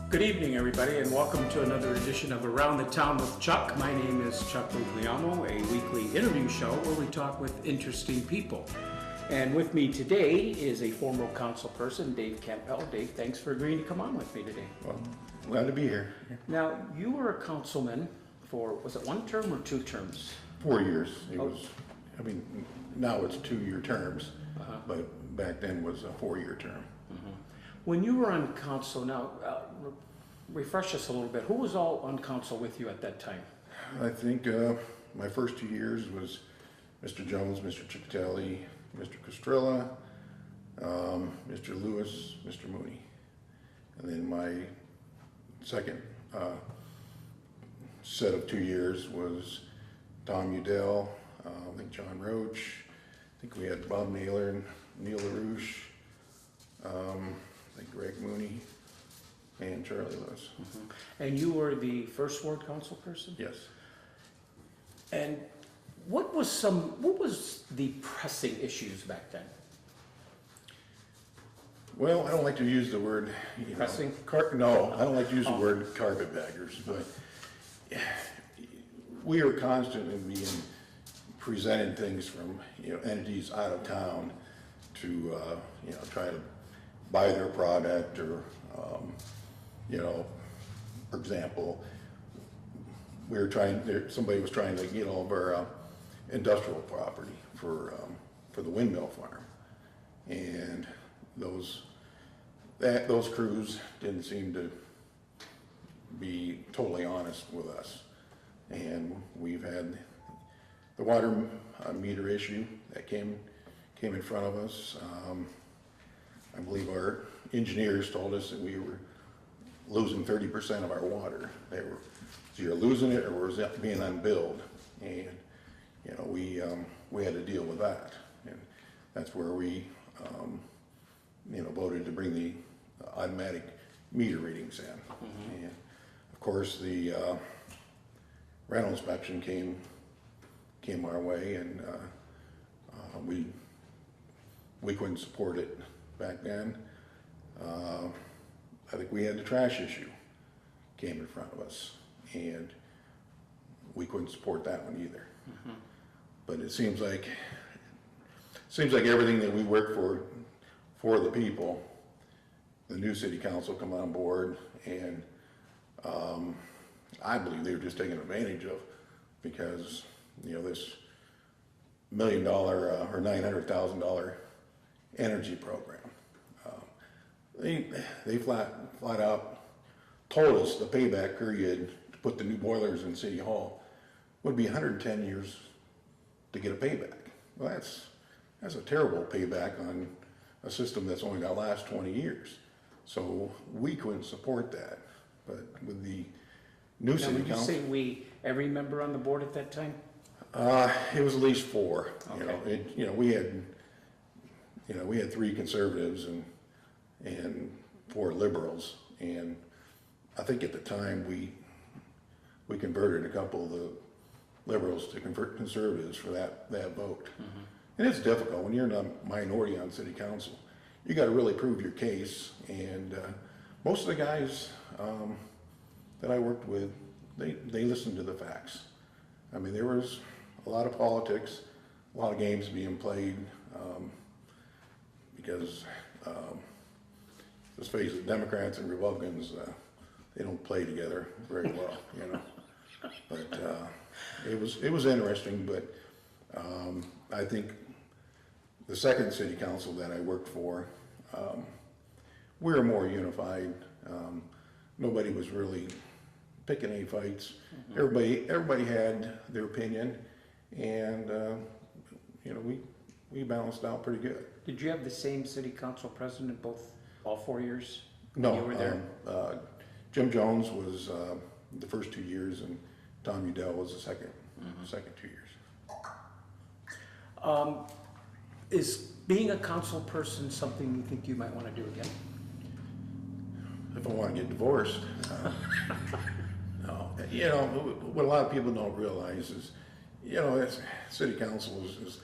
Good evening, everybody, and welcome to another edition of Around the Town with Chuck. My name is Chuck Guglielmo, a weekly interview show where we talk with interesting people. And with me today is a former council person, Dave Campbell. Dave, thanks for agreeing to come on with me today. Well, glad to be here. Now, you were a councilman for, was it one term or 2 terms? 4 years. It was, I mean, now it's 2-year terms, but back then was a 4-year term. When you were on council, now, refresh us a little bit. Who was all on council with you at that time? I think my first 2 years was Mr. Jones, Mr. Ciccatelli, Mr. Costrella, Mr. Lewis, Mr. Mooney. And then my second set of 2 years was Tom Udell, I think John Roach, I think we had Bob Naylor, Neil LaRouche, I think Greg Mooney, and Charlie Lewis. And you were the first ward council person? Yes. And what was the pressing issues back then? Well, I don't like to use the word Pressing? No, I don't like to use the word carpetbaggers, but we are constantly being presented things from entities out of town to try to buy their product, or for example, somebody was trying to get all of our industrial property for the windmill farm, and those crews didn't seem to be totally honest with us, and we've had the water meter issue that came in front of us. I believe our engineers told us that we were losing 30% of our water. They were either losing it or was being unbilled, and we had to deal with that, and that's where we voted to bring the automatic meter readings in. And of course the rental inspection came our way, and we couldn't support it back then. I think we had the trash issue came in front of us, and we couldn't support that one either. But it seems like everything that we work for the people, the new city council come on board, and I believe they were just taken advantage of, because this $1 million or $900,000 energy program. They flat out told us the payback period to put the new boilers in City Hall would be 110 years to get a payback. Well, that's a terrible payback on a system that's only going to last 20 years. So we couldn't support that. But with the new city council, when you say we, every member on the board at that time? It was at least 4. Okay. We had 3 conservatives and 4 liberals, and I think at the time we converted a couple of the liberals to convert conservatives for that vote. And it's difficult when you're in a minority on city council. You got to really prove your case, and most of the guys that I worked with, they listened to the facts. I mean, there was a lot of politics, a lot of games being played, because let's face it, Democrats and Republicans, they don't play together very well, But it was interesting. But I think the second city council that I worked for, we were more unified. Nobody was really picking any fights. Everybody had their opinion, and we balanced out pretty good. Did you have the same city council president all 4 years? No, you were there? Jim Jones was the first 2 years, and Tom Udell was the second 2 years. Is being a council person something you think you might want to do again? If I want to get divorced, no. What a lot of people don't realize is, city council is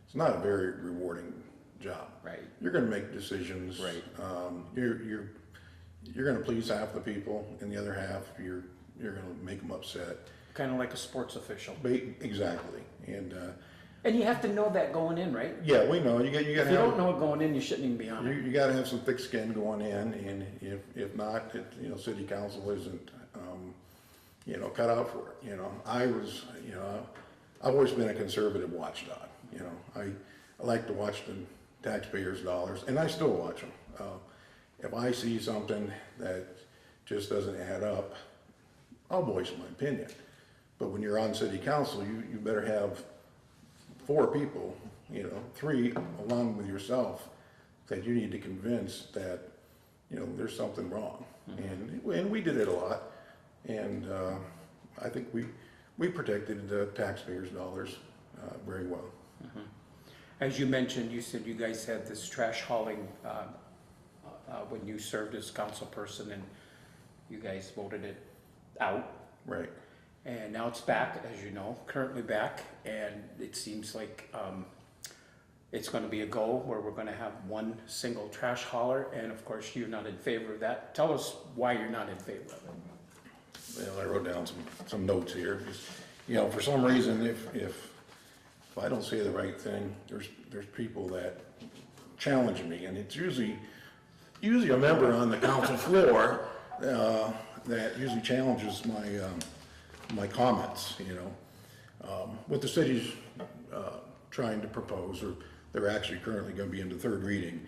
it's not a very rewarding job. Right. You're going to make decisions. Right. you're gonna please half the people, and the other half, you're gonna make them upset. Kind of like a sports official. Exactly, and, And you have to know that going in, right? yeah, we know, you gotta If you don't have, know it going in, you shouldn't even be on it. you gotta have some thick skin going in, and if not, city council isn't, cut out for it, I've always been a conservative watchdog, I like to watch the taxpayers' dollars, and I still watch them. If I see something that just doesn't add up, I'll voice my opinion. But when you're on city council, you better have 4 people, 3 along with yourself, that you need to convince that, there's something wrong. And we did it a lot, and I think we protected the taxpayers' dollars very well. As you mentioned, you said you guys had this trash hauling when you served as council person, and you guys voted it out. Right. And now it's back, as you know, currently back, and it seems like it's going to be a go where we're going to have one single trash hauler, and of course you're not in favor of that. Tell us why you're not in favor of it. Well, I wrote down some notes here. Just, for some reason, if I don't say the right thing, there's people that challenge me, and it's usually a member on the council floor that usually challenges my comments. What the city's trying to propose, or they're actually currently going to be in the 3rd reading,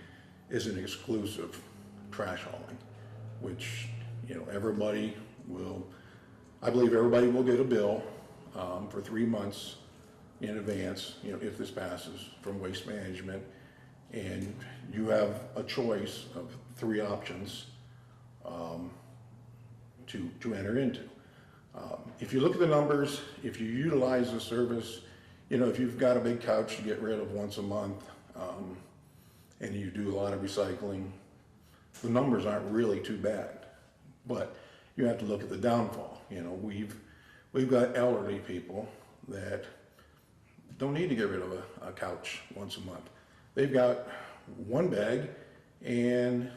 is an exclusive trash hauling, which I believe everybody will get a bill for 3 months in advance, if this passes, from Waste Management, and you have a choice of 3 options to enter into. If you look at the numbers, if you utilize the service, if you've got a big couch to get rid of once a month, and you do a lot of recycling, the numbers aren't really too bad. But you have to look at the downfall. We've got elderly people that don't need to get rid of a couch once a month. They've got one bag, and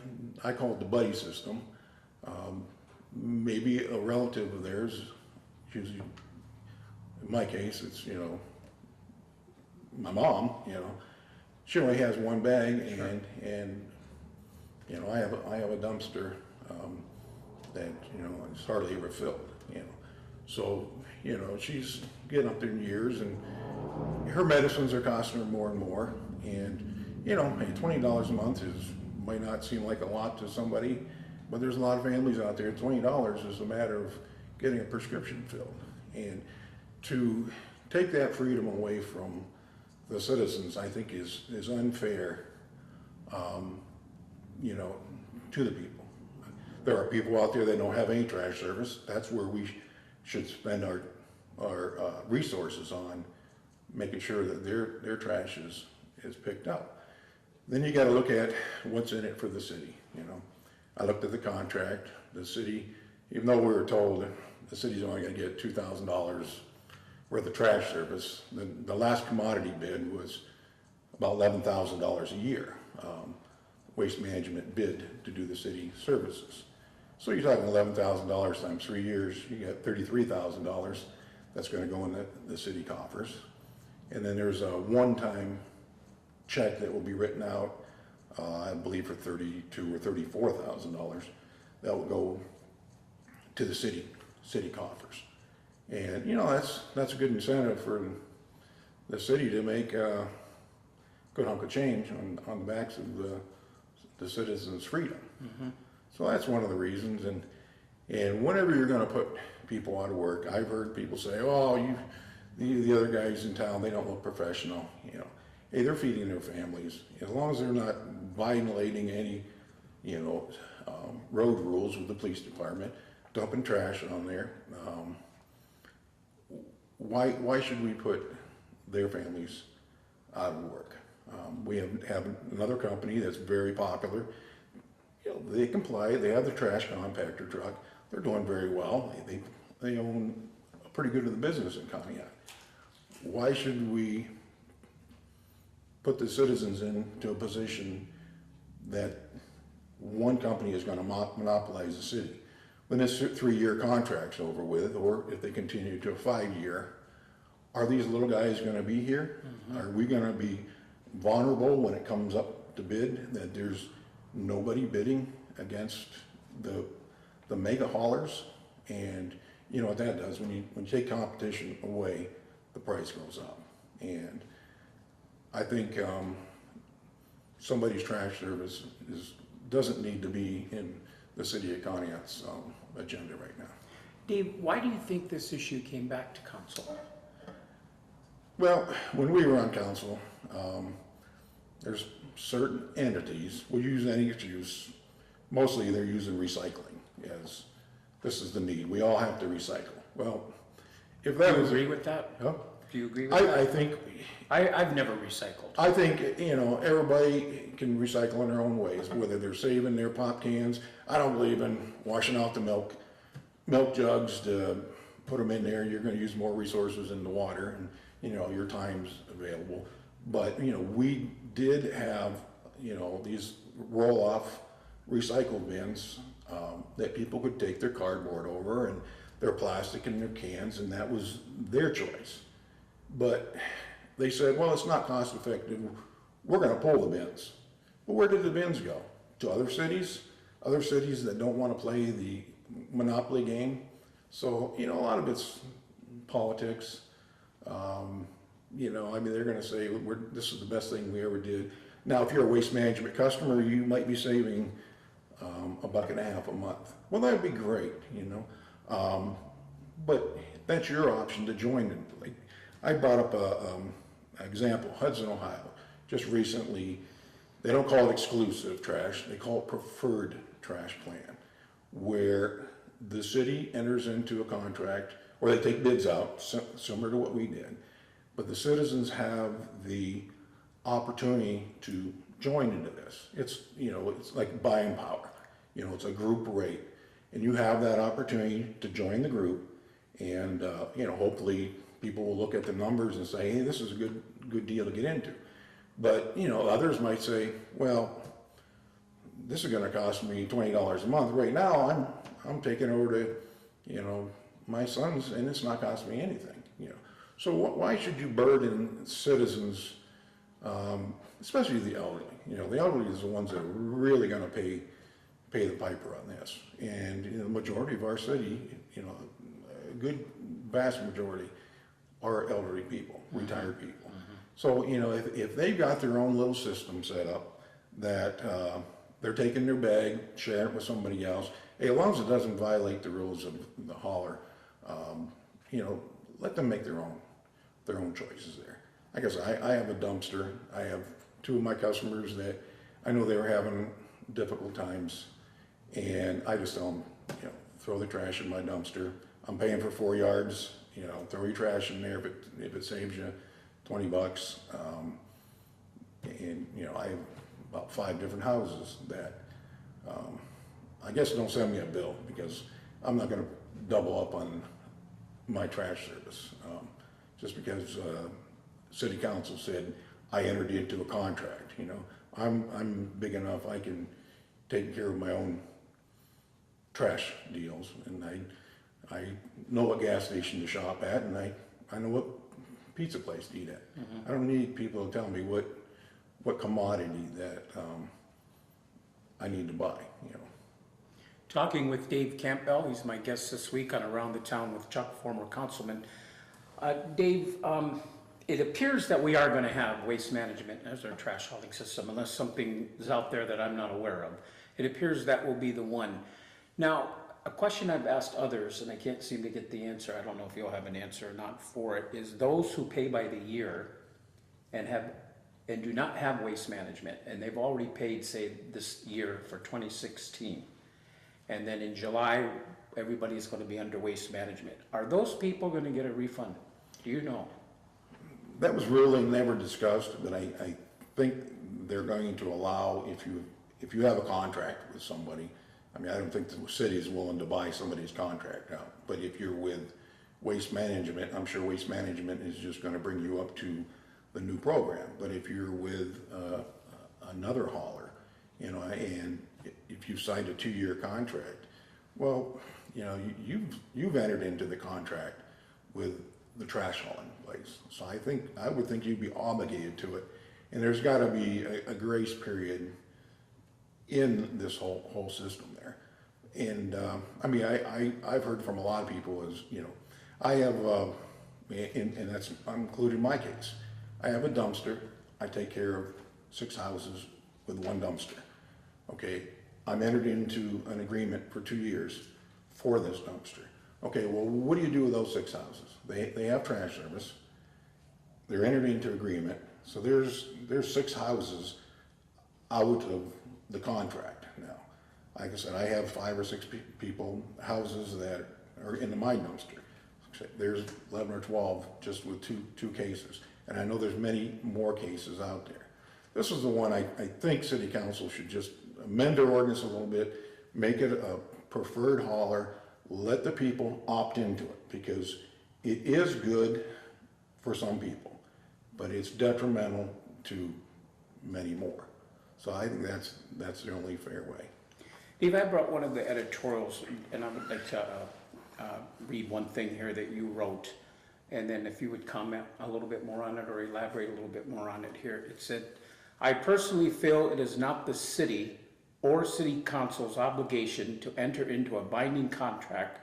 I call it the buddy system. Maybe a relative of theirs, usually in my case, it's, my mom, she only has one bag, and I have a dumpster that, is hardly ever filled, So, she's getting up there in years, and her medicines are costing her more and more, and, hey, $20 a month might not seem like a lot to somebody, but there's a lot of families out there, $20 is a matter of getting a prescription filled. And to take that freedom away from the citizens, I think is unfair, to the people. There are people out there that don't have any trash service. That's where we should spend our resources on making sure that their trash is picked up. Then you got to look at what's in it for the city. I looked at the contract. The city, even though we were told the city's only going to get $2,000 worth of trash service, the last commodity bid was about $11,000 a year. Waste Management bid to do the city services. So you're talking $11,000 times 3 years, you got $33,000 that's going to go in the city coffers. And then there's a one-time check that will be written out, I believe for $32,000 or $34,000, that will go to the city coffers. And that's a good incentive for the city to make a good hunk of change on the backs of the citizens' freedom. Mm-hmm. So that's one of the reasons. And whenever you're going to put people out of work, I've heard people say, "Oh, the other guys in town, they don't look professional." Hey, they're feeding their families. As long as they're not violating any, road rules with the police department, dumping trash on there. Why should we put their families out of work? We have another company that's very popular. They comply. They have the trash compactor truck. They're doing very well. They own a pretty good of the business in Conneaut. Why should we put the citizens into a position that one company is gonna monopolize the city. When this 3-year contract's over with, or if they continue to a 5-year, are these little guys gonna be here? Are we gonna be vulnerable when it comes up to bid, that there's nobody bidding against the mega haulers? And you know what that does, when you take competition away, the price goes up. And I think somebody's trash service doesn't need to be in the city of Conneaut's agenda right now. Dave, why do you think this issue came back to council? Well, when we were on council, there's certain entities, we'll use any excuse, mostly they're using recycling as, this is the need, we all have to recycle. Well, if that Do you was. agree with that? Huh? Do you agree with that? I think, I've never recycled. I think, you know, everybody can recycle in their own ways, whether they're saving their pop cans. I don't believe in washing out the milk jugs to put them in there. You're gonna use more resources in the water, and, you know, your time's available. But, you know, we did have, you know, these roll-off recycle bins, that people could take their cardboard over and their plastic and their cans, and that was their choice. But they said, well, it's not cost effective, we're gonna pull the bins. Well, where did the bins go? To other cities? Other cities that don't wanna play the monopoly game? So, you know, a lot of it's politics. You know, I mean, they're gonna say, this is the best thing we ever did. Now, if you're a waste management customer, you might be saving $1.50 a month. Well, that'd be great, you know. But that's your option to join it. Like, I brought up an example, Hudson, Ohio. Just recently, they don't call it exclusive trash, they call it preferred trash plan, where the city enters into a contract, or they take bids out, similar to what we did, but the citizens have the opportunity to join into this. It's, you know, it's like buying power. You know, it's a group rate, and you have that opportunity to join the group, and you know, hopefully people will look at the numbers and say, hey, this is a good deal to get into. But, you know, others might say, well, this is gonna cost me $20 a month. Right now, I'm taking over to, you know, my sons, and it's not costing me anything, you know. So why should you burden citizens, especially the elderly? You know, the elderly is the ones that are really gonna pay the piper on this. And, you know, the majority of our city, you know, a good vast majority are elderly people, retired people. So, you know, if they've got their own little system set up that they're taking their bag, sharing it with somebody else, hey, as long as it doesn't violate the rules of the hauler, you know, let them make their own choices there. I guess I have a dumpster. I have 2 of my customers that I know they were having difficult times, and I just tell them, you know, throw the trash in my dumpster. I'm paying for 4 yards, you know, throw your trash in there if it saves you $20. And, you know, I have about 5 different houses that, I guess don't send me a bill, because I'm not gonna double up on my trash service. Just because city council said I entered into a contract, you know. I'm big enough, I can take care of my own trash deals, and I know what gas station to shop at, and I know what pizza place to eat at. I don't need people to tell me what commodity that I need to buy, you know. Talking with Dave Campbell, he's my guest this week on Around the Town with Chuck, former councilman. Dave, it appears that we are going to have waste management as our trash hauling system, unless something is out there that I'm not aware of. It appears that will be the one. Now, a question I've asked others, and I can't seem to get the answer, I don't know if you'll have an answer or not for it, is those who pay by the year and do not have waste management, and they've already paid, say, this year for 2016, and then in July, everybody's going to be under waste management. Are those people going to get a refund? Do you know? That was really never discussed, but I think they're going to allow, if you have a contract with somebody, I mean, I don't think the city is willing to buy somebody's contract out, but if you're with Waste Management, I'm sure Waste Management is just gonna bring you up to the new program. But if you're with another hauler, you know, and if you've signed a 2-year contract, well, you've entered into the contract with the trash hauling place. So I would think you'd be obligated to it. And there's gotta be a grace period in this whole system there. And, I've heard from a lot of people is, I have, and that's, I'm including my case. I have a dumpster. I take care of 6 houses with 1 dumpster. Okay, I'm entered into an agreement for 2 years for this dumpster. Okay, well, what do you do with those 6 houses? They have trash service. They're entered into agreement. So there's 6 houses out of the contract now. Like I said, I have 5 or 6 people, houses that are into my dumpster. There's 11 or 12 just with two cases. And I know there's many more cases out there. This is the one I think City Council should just amend their ordinance a little bit, make it a preferred hauler, let the people opt into it, because it is good for some people, but it's detrimental to many more. So I think that's the only fair way. Dave, I brought one of the editorials, and I would like to read one thing here that you wrote, and then if you would comment a little bit more on it or elaborate a little bit more on it here. It said, I personally feel it is not the city or city council's obligation to enter into a binding contract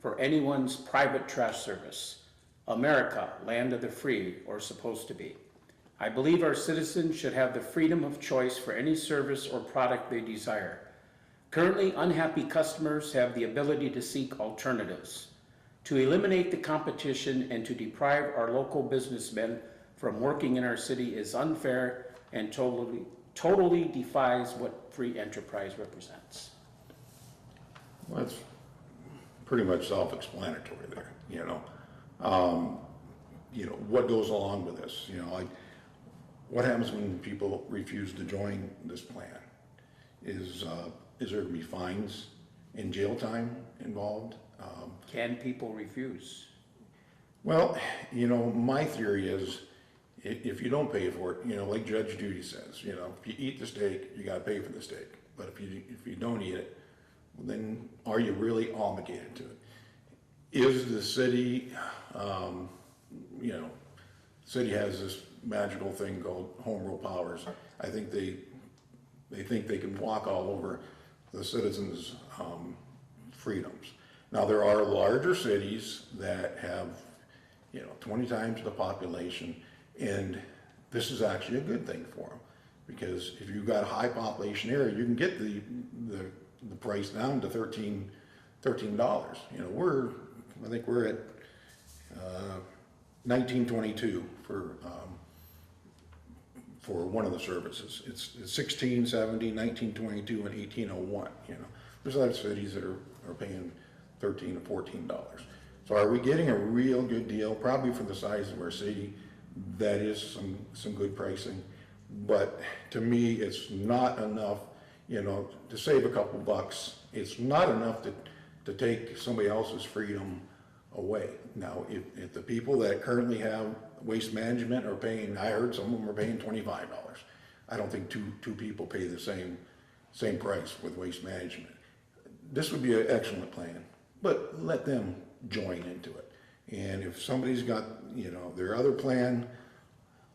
for anyone's private trash service. America, land of the free, or supposed to be. I believe our citizens should have the freedom of choice for any service or product they desire. Currently, unhappy customers have the ability to seek alternatives. To eliminate the competition and to deprive our local businessmen from working in our city is unfair and totally defies what free enterprise represents. Well, that's pretty much self-explanatory there, what goes along with this, like what happens when people refuse to join this plan? Is there going to be fines and jail time involved? Can people refuse? Well, my theory is if you don't pay for it, like Judge Judy says, if you eat the steak, you got to pay for the steak. But if you don't eat it, then are you really obligated to it? Is the city, city has this magical thing called home rule powers. I think they think they can walk all over the citizens' freedoms. Now, there are larger cities that have, 20 times the population, and this is actually a good thing for them, because if you've got a high population area, you can get the price down to $13. I think we're at $19.22 for one of the services. It's $16.70, $19.22, and $18.01. There's other cities that are paying $13 to $14. So are we getting a real good deal? Probably for the size of our city, that is some good pricing. But to me, it's not enough, to save a couple bucks. It's not enough to take somebody else's freedom away. Now, if the people that currently have waste management are paying, I heard some of them are paying $25. I don't think two people pay the same price with waste management. This would be an excellent plan, but let them join into it. And if somebody's got, their other plan,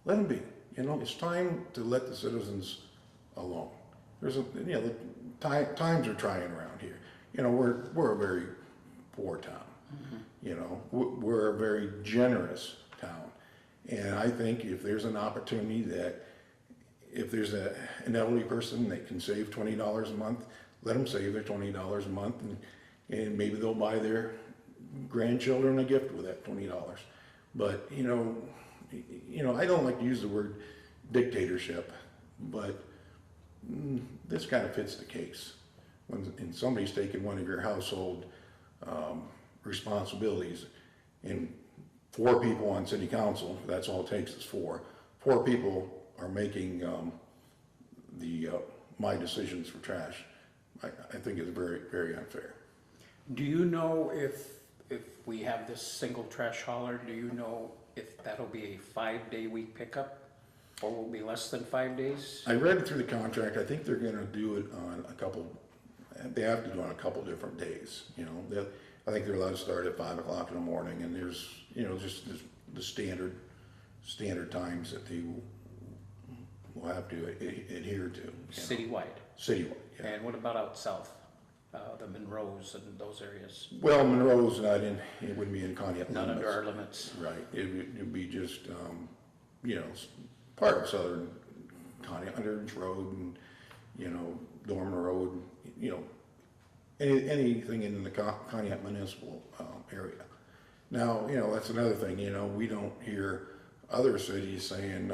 let them be. It's time to let the citizens alone. The times are trying around here. We're a very poor town. We're a very generous town. And I think if there's an opportunity that if there's an elderly person that can save $20 a month, let them save their $20 a month, and maybe they'll buy their grandchildren a gift with that $20. But, I don't like to use the word dictatorship, but this kind of fits the case. When somebody's taking one of your household responsibilities, and 4 people on city council, that's all it takes is 4 people are making my decisions for trash. I think it's very, very unfair. Do you know if we have this single trash hauler, do you know if that'll be a 5-day week pickup? Or will it be less than 5 days? I read through the contract, I think they're gonna do it on they have to do it on a couple different days, you know. I think they're allowed to start at 5 o'clock in the morning, and there's, you know, just the standard times that they will have to adhere to. Citywide? Citywide, yeah. And what about out south? The Monroes and those areas? Well, Monroe's not in, it wouldn't be in Conneaut limits. Not under our limits? Right, it'd be just, you know, part of southern Conneaut, Underage Road and, you know, Dormer Road, you know, anything in the Conneaut municipal area. Now, you know, that's another thing, you know, we don't hear other cities saying,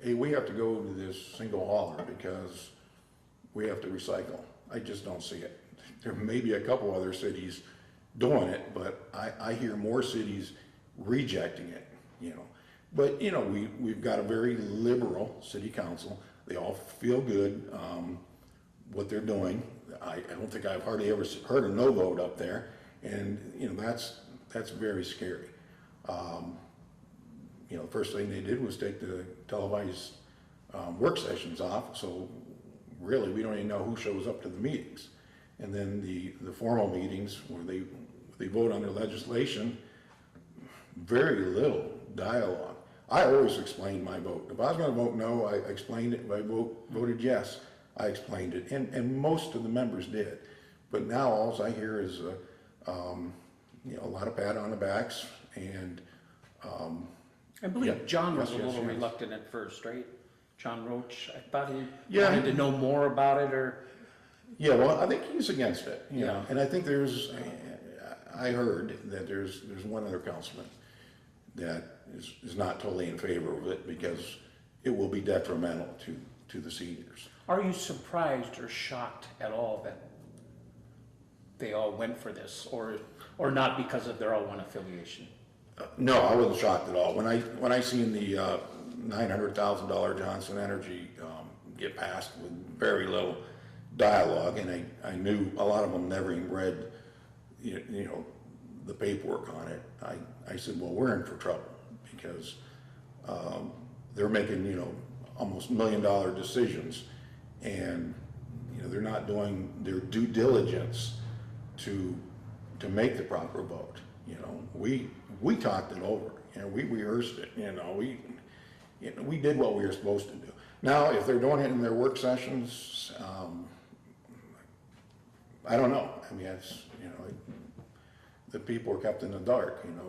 hey, we have to go to this single hauler because we have to recycle. I just don't see it. There may be a couple other cities doing it, but I hear more cities rejecting it, you know. But, you know, we've got a very liberal city council. They all feel good what they're doing. I don't think I've hardly ever heard a no vote up there. And, you know, that's very scary. You know, the first thing they did was take the televised work sessions off. So really, we don't even know who shows up to the meetings. And then the formal meetings where they vote on their legislation, very little dialogue. I always explained my vote. If I was going to vote no, I explained it. If I voted yes, I explained it. And most of the members did. But now all I hear is you know, a lot of pat on the backs. And I believe yeah, John was yes, a little yes. reluctant at first, right? John Roach, I thought he Yeah. wanted to know more about it, or? yeah, well, I think he's against it. You Yeah. know? And I think I heard that there's one other councilman that is not totally in favor of it because it will be detrimental to the seniors. Are you surprised or shocked at all that they all went for this, or not because of their all one affiliation? No, I wasn't shocked at all. When I seen the $900,000 Johnson Energy get passed with very little dialogue, and I knew a lot of them never even read, you know, the paperwork on it. I said, well, we're in for trouble because they're making, you know, almost $1 million decisions, and you know they're not doing their due diligence to make the proper vote. You know, we talked it over. You know, we rehearsed it. You know, we did what we were supposed to do. Now, if they're doing it in their work sessions, I don't know. I mean, it's, you know, the people are kept in the dark. You know,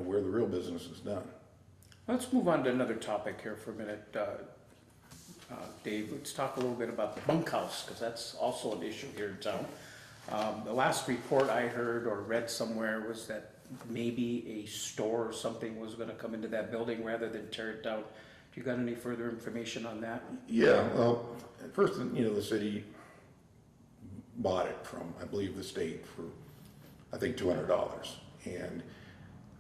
where the real business is done. Let's move on to another topic here for a minute. Dave, let's talk a little bit about the bunkhouse, because that's also an issue here in town. The last report I heard or read somewhere was that maybe a store or something was going to come into that building rather than tear it down. Do you got any further information on that? Yeah, well, at first, you know, the city bought it from, I believe, the state for, I think, $200. And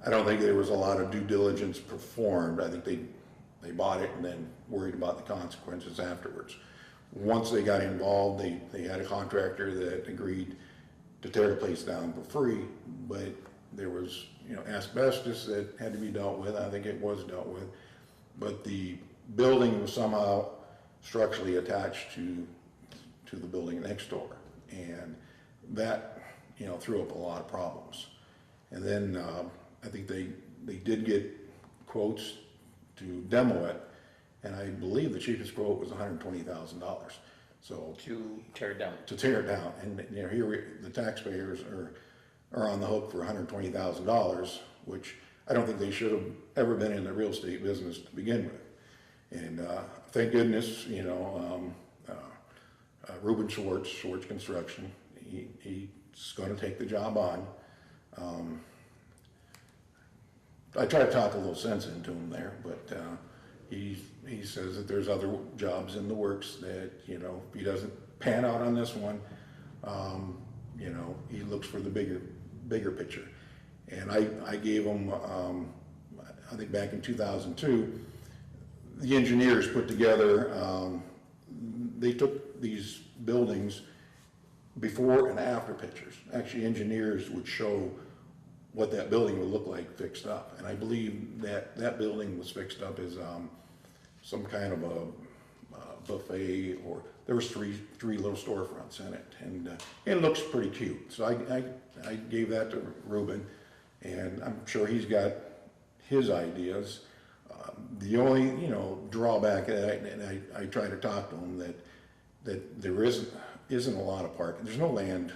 I don't think there was a lot of due diligence performed. I think they bought it and then worried about the consequences afterwards. Once they got involved, they had a contractor that agreed to tear the place down for free, but there was, you know, asbestos that had to be dealt with. I think it was dealt with, but the building was somehow structurally attached to the building next door, and that, you know, threw up a lot of problems. And then I think they did get quotes to demo it, and I believe the cheapest quote was $120,000. So To tear it down. to tear it down, and you know, here the taxpayers are on the hook for $120,000, which I don't think they should have ever been in the real estate business to begin with. And thank goodness, you know, Reuben Schwartz Construction, he's going to take the job on. I try to talk a little sense into him there, but he says that there's other jobs in the works that, you know, if he doesn't pan out on this one, you know, he looks for the bigger picture. And I gave him, I think back in 2002, the engineers put together, they took these buildings before and after pictures. Actually, engineers would show what that building would look like fixed up. And I believe that that building was fixed up as some kind of a buffet, or there was three little storefronts in it, and it looks pretty cute. So I gave that to Ruben, and I'm sure he's got his ideas. The only drawback, and I try to talk to him, that there isn't a lot of parking. There's no land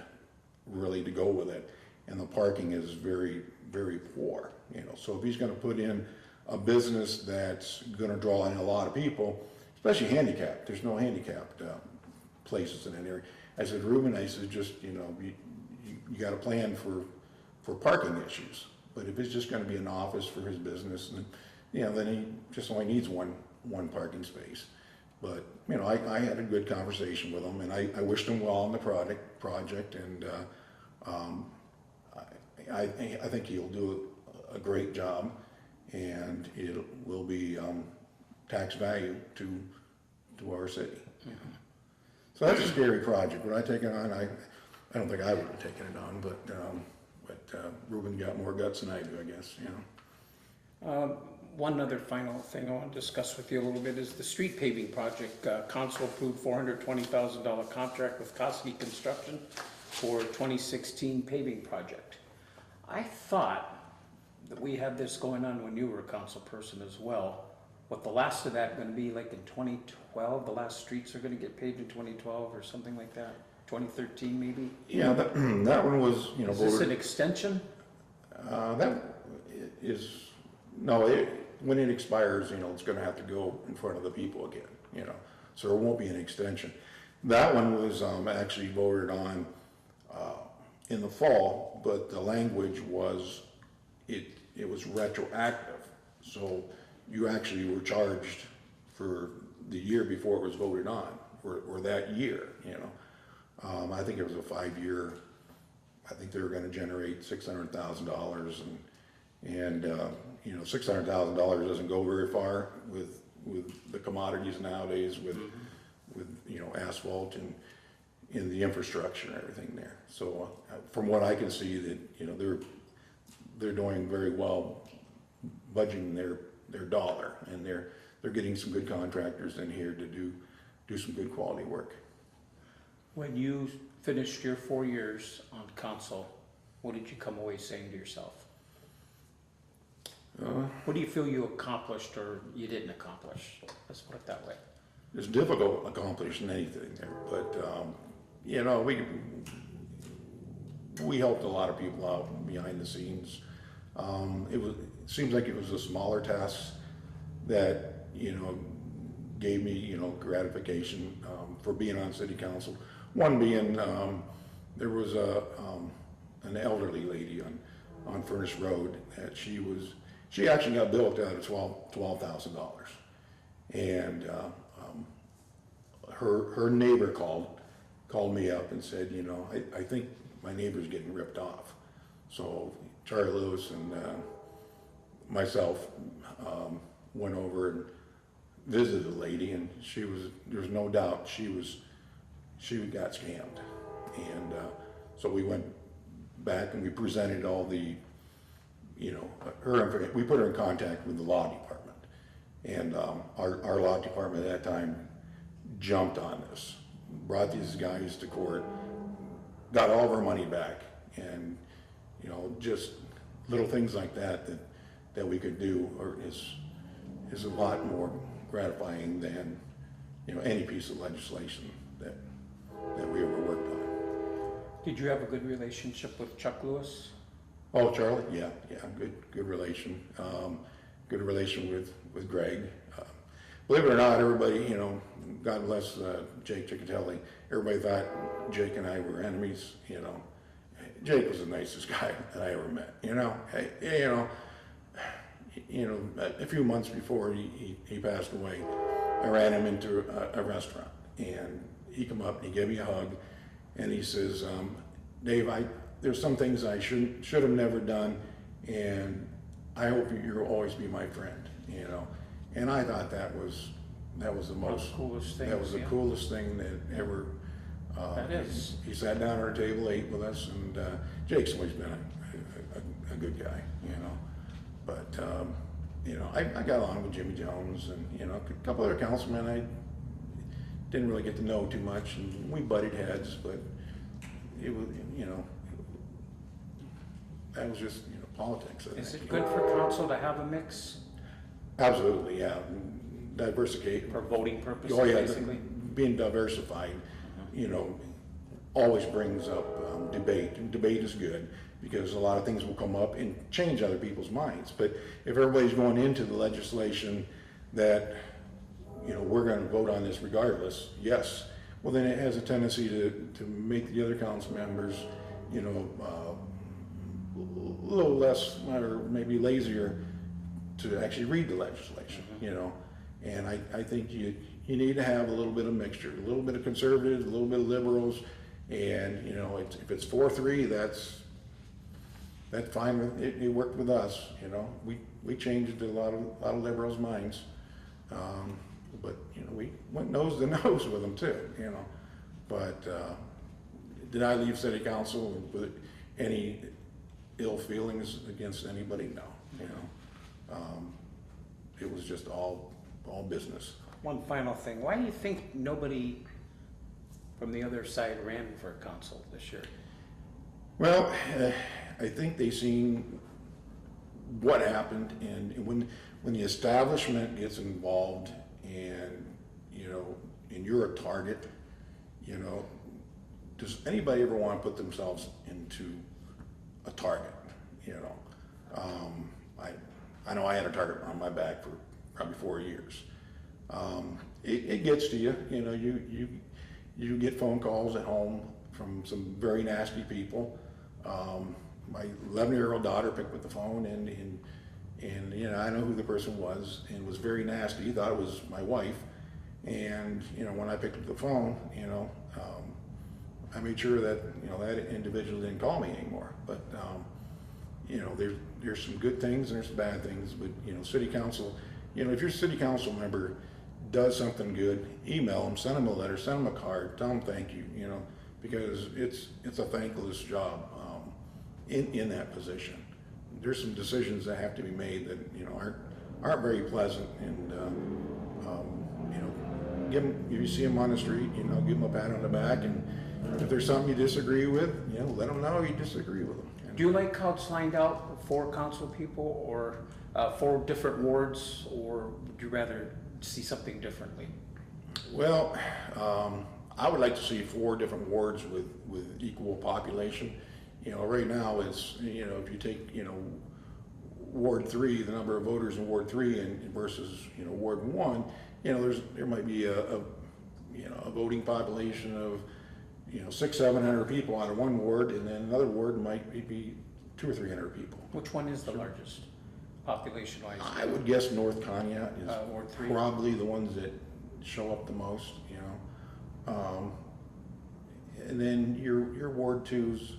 really to go with it, and the parking is very, very poor. So if he's going to put in a business that's going to draw in a lot of people, especially handicapped, there's no handicapped places in that area. I said, Ruben, I said, just you got a plan for parking issues. But if it's just going to be an office for his business, then he just only needs one parking space. But I had a good conversation with him, and I wished him well on the project, and I think he'll do a great job, and it will be tax value to our city. Mm-hmm. So that's a scary project. Would I take it on? I don't think I would have taken it on, but Ruben got more guts than I do, I guess. One other final thing I want to discuss with you a little bit is the street paving project. Council approved $420,000 contract with Kosky Construction for 2016 paving project. I thought that we had this going on when you were a council person as well. What the last of that going to be like in 2012? The last streets are going to get paved in 2012 or something like that? 2013 maybe? Yeah, that one was, Is this an extension? That is, no, when it expires, it's going to have to go in front of the people again, so there won't be an extension. That one was actually voted on in the fall, but the language was, it was retroactive. So you actually were charged for the year before it was voted on, or that year, I think it was a 5-year, I think they were going to generate $600,000, and $600,000 doesn't go very far with the commodities nowadays, with asphalt and in the infrastructure and everything there. So from what I can see, that they're doing very well budgeting their dollar, and they're getting some good contractors in here to do some good quality work. When you finished your 4 years on council, what did you come away saying to yourself? What do you feel you accomplished or you didn't accomplish? Let's put it that way. It's difficult accomplishing anything there, but we helped a lot of people out behind the scenes. It seems like it was a smaller task that gave me gratification for being on city council. One being there was an elderly lady on Furnace Road that she actually got billed out of $12,000, and her neighbor called me up and said, I think my neighbor's getting ripped off. So Charlie Lewis and myself went over and visited the lady, and there's no doubt she got scammed. And so we went back and we presented all the her information. We put her in contact with the law department, and our law department at that time jumped on this, brought these guys to court, got all of our money back, and just little things like that we could do is a lot more gratifying than any piece of legislation that we ever worked on. Did you have a good relationship with Chuck Lewis? Oh, Charlie, yeah, good relation. Good relation with Greg. Believe it or not, everybody, God bless Jake Ciccatelli, everybody thought Jake and I were enemies. Jake was the nicest guy that I ever met. A few months before he passed away, I ran him into a restaurant, and he come up and he gave me a hug, and he says, Dave, there's some things I should have never done, and I hope you'll always be my friend. And I thought that was the most coolest thing. That was the coolest thing that ever. That is. He sat down at our table, ate with us, and Jake's always been a good guy, you know. But, you know, I got along with Jimmy Jones and, you know, a couple other councilmen I didn't really get to know too much, and we butted heads, but it was, you know, that was just, you know, politics. I Is think. it good for council to have a mix Absolutely, yeah. Diversity. for voting purposes, Oh, yeah, basically? being diversified, you know, always brings up debate. And debate is good because a lot of things will come up and change other people's minds. But if everybody's going into the legislation that, you know, we're going to vote on this regardless, yes, well, then it has a tendency to make the other council members, you know, a little less or maybe lazier to actually read the legislation, you know. And I think you need to have a little bit of mixture, a little bit of conservatives, a little bit of liberals, and, you know, if it's 4-3, that's fine. It worked with us, you know. We changed a lot of liberals' minds, but, you know, we went nose to nose with them too, you know. But did I leave city council with any ill feelings against anybody? No, you know. It was just all business. One final thing, why do you think nobody from the other side ran for council this year? Well, I think they seen what happened, and when the establishment gets involved, and, you know, and you're a target, you know, does anybody ever want to put themselves into a target? You know, I know I had a target on my back for probably 4 years. It gets to you, you know. You get phone calls at home from some very nasty people. My 11-year-old daughter picked up the phone and you know, I know who the person was, and was very nasty. He thought it was my wife, and, you know, when I picked up the phone, you know, I made sure that, you know, that individual didn't call me anymore. But you know, there's some good things and there's some bad things. But, you know, city council, you know, if your city council member does something good, email them, send them a letter, send them a card, tell them thank you, you know, because it's a thankless job in that position. There's some decisions that have to be made that, you know, aren't very pleasant, and you know, if you see them on the street, you know, give them a pat on the back, and if there's something you disagree with, you know, let them know you disagree with them. Do you like how it's lined out, 4 council people, or 4 different wards, or would you rather see something differently? Well, I would like to see 4 different wards with equal population. You know, right now it's, you know, if you take, you know, Ward 3, the number of voters in Ward 3 and versus, you know, Ward 1, you know, there might be a you know, a voting population of, you know, 600-700 people out of one ward, and then another ward might be 200 or 300 people. Which one is the largest population-wise? I would guess North Conneaut is Ward 3? probably the ones that show up the most, you know. And then your Ward 2's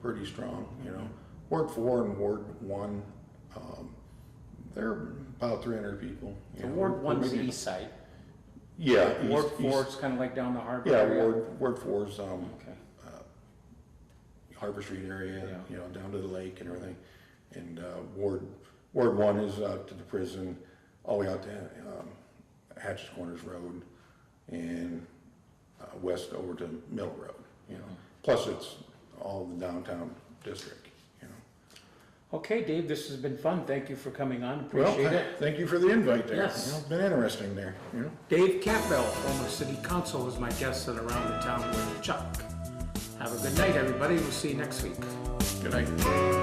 pretty strong, you know. Ward 4 and Ward 1, they're about 300 people. So Ward 1's the east side. Yeah. Ward 4 is kind of like down the harbor Yeah, area? Ward 4's Okay. Harbor Street area, Yeah. you know, down to the lake and everything. And Ward 1 is out to the prison, all the way out to Hatches Corners Road, and west over to Mill Road, you know. Plus it's all the downtown district, you know. Okay, Dave, this has been fun. Thank you for coming on. Appreciate it. Thank you for the invite there. Yes. You know, it's been interesting there, you know. Dave Campbell, former city council, is my guest at Around the Town with Chuck. Have a good night, everybody. We'll see you next week. Good night.